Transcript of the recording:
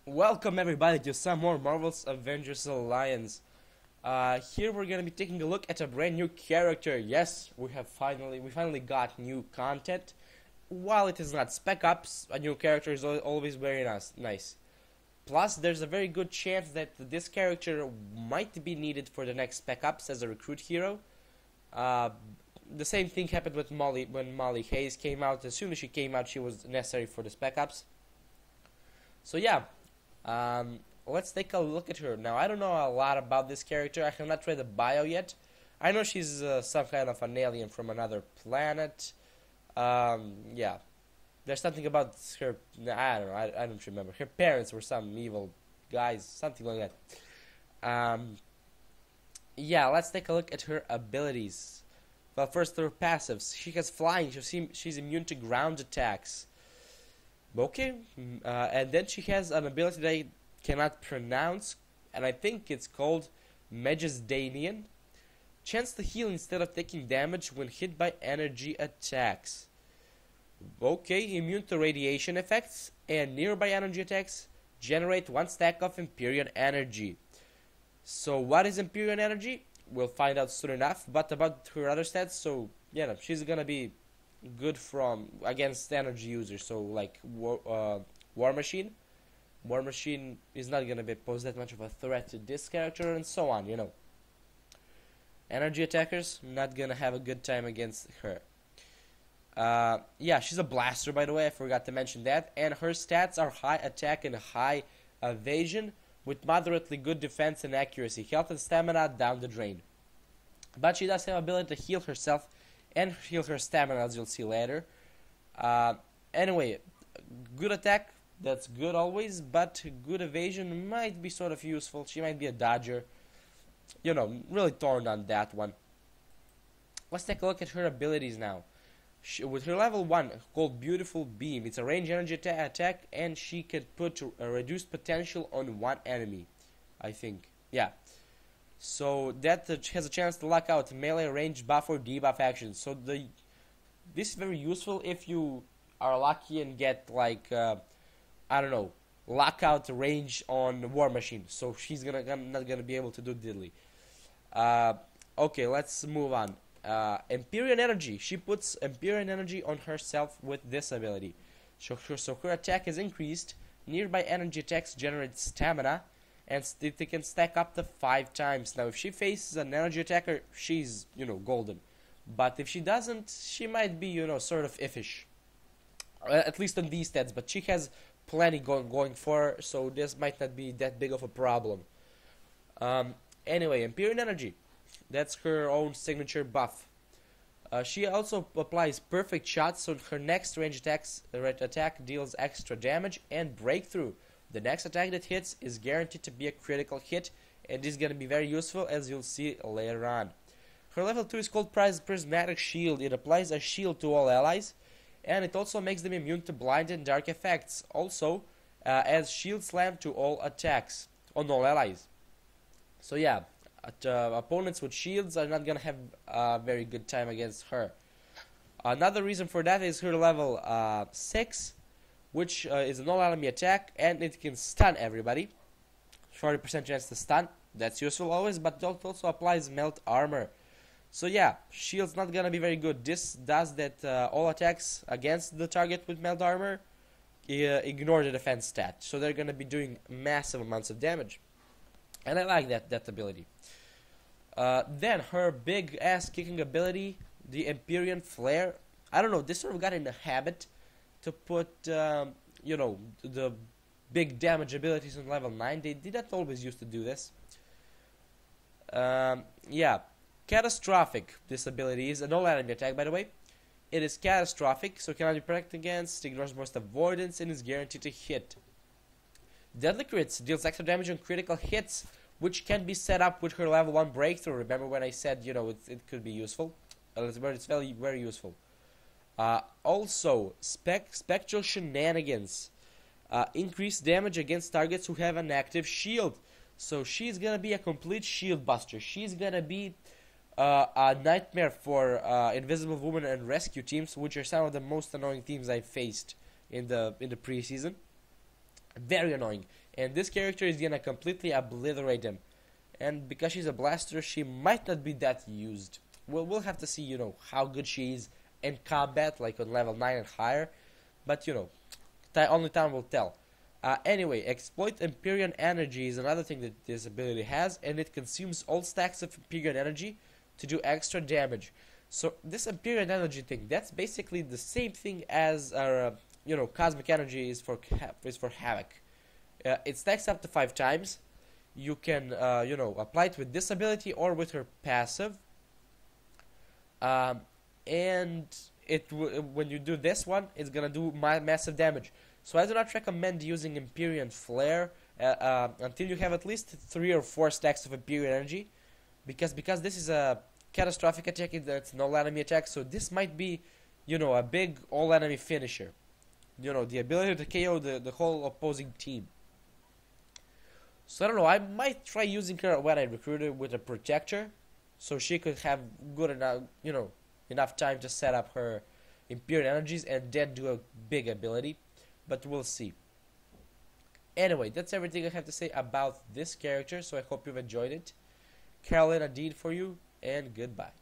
Welcome everybody to some more Marvel's Avengers Alliance. Here we're gonna be taking a look at a brand new character. Yes, we finally got new content. While it is not Spec Ops, a new character is always very nice. Plus, there's a very good chance that this character might be needed for the next Spec Ops as a recruit hero. Uh, the same thing happened with Molly when Molly Hayes came out. As soon as she came out, she was necessary for the Spec Ops. So yeah, let's take a look at her. Now, I don't know a lot about this character. I have not read the bio yet. I know she's some kind of an alien from another planet. Yeah. There's something about her. I don't know. I don't remember. Her parents were some evil guys, something like that. Yeah, let's take a look at her abilities. Well, first, her passives. She has flying. She's immune to ground attacks. Okay, and then she has an ability that I cannot pronounce, and I think it's called Majesdanian. Chance to heal instead of taking damage when hit by energy attacks. Okay, immune to radiation effects, and nearby energy attacks generate one stack of Empyrean energy. So what is Empyrean energy? We'll find out soon enough, but about her other stats, so yeah, she's gonna be good from against energy users. So like War Machine. War Machine is not gonna pose that much of a threat to this character, and so on. Energy attackers not gonna have a good time against her. Yeah, she's a blaster, by the way. I forgot to mention that. And her stats are high attack and high evasion, with moderately good defense and accuracy. Health and stamina down the drain. But she does have ability to heal herself and heal her stamina, as you'll see later. Anyway, good attack, that's good always, but good evasion might be sort of useful. She might be a dodger. Really torn on that one. Let's take a look at her abilities now. With her level 1, called Beautiful Beam, it's a range energy attack, and she can put a reduced potential on one enemy, I think. Yeah. So that has a chance to lock out melee, range, buff, or debuff actions. So this is very useful if you are lucky and get lockout range on War Machine. So she's not gonna be able to do diddly. Okay, let's move on. Empyrean Energy. She puts Empyrean Energy on herself with this ability. So her attack is increased. Nearby energy attacks generate stamina, and it can stack up to 5 times. Now, if she faces an energy attacker, she's, golden. But if she doesn't, she might be, sort of iffish. At least on these stats. But she has plenty going for her, so this might not be that big of a problem. Anyway, Empyrean Energy. That's her own signature buff. She also applies perfect shots, so her next range attack deals extra damage, and breakthrough. The next attack that hits is guaranteed to be a critical hit, and this is going to be very useful, as you'll see later on. Her level 2 is called Prismatic Shield. It applies a shield to all allies, and it also makes them immune to blind and dark effects. Also, adds Shield Slam to all attacks on all allies. So yeah, opponents with shields are not going to have a very good time against her. Another reason for that is her level 6, which is an all-enemy attack, and it can stun everybody. 40% chance to stun. That's useful always, but it also applies melt armor. So yeah, shield's not gonna be very good. This does that all attacks against the target with melt armor ignore the defense stat. So they're gonna be doing massive amounts of damage. And I like that ability. Then her big ass kicking ability, the Empyrean Flare. I don't know, this sort of got in the habit to put, the big damage abilities on level 9. They did not always used to do this. Yeah. Catastrophic, this ability is an all-enemy attack, by the way. It is catastrophic, so cannot be protected against, ignores most avoidance, and is guaranteed to hit. Deadly Crits deals extra damage on critical hits, which can be set up with her level 1 breakthrough. Remember when I said, it could be useful? It's very, very useful. Also, Spectral Shenanigans. Increase damage against targets who have an active shield. So she's gonna be a complete shield buster. She's gonna be a nightmare for Invisible Woman and rescue teams, which are some of the most annoying teams I've faced in the preseason. Very annoying. and this character is gonna completely obliterate them. And because she's a blaster, she might not be that used. We'll have to see, how good she is in combat, like on level 9 and higher. But, only time will tell. Anyway, exploit Empyrean energy is another thing that this ability has, and it consumes all stacks of Empyrean energy to do extra damage. So this Empyrean energy thing, that's basically the same thing as our, cosmic energy is for Havoc. It stacks up to 5 times. You can, apply it with this ability or with her passive. And when you do this one, it's gonna do massive damage. So I do not recommend using Empyrean Flare until you have at least 3 or 4 stacks of Empyrean energy, because this is a catastrophic attack, it's an all-enemy attack. So this might be, a big all-enemy finisher. The ability to KO the whole opposing team. So I don't know. I might try using her when I recruit her with a protector, so she could have good enough, enough time to set up her Empyrean energies and then do a big ability. But we'll see. Anyway, that's everything I have to say about this character. So I hope you've enjoyed it. Karolina Dean for you, and goodbye.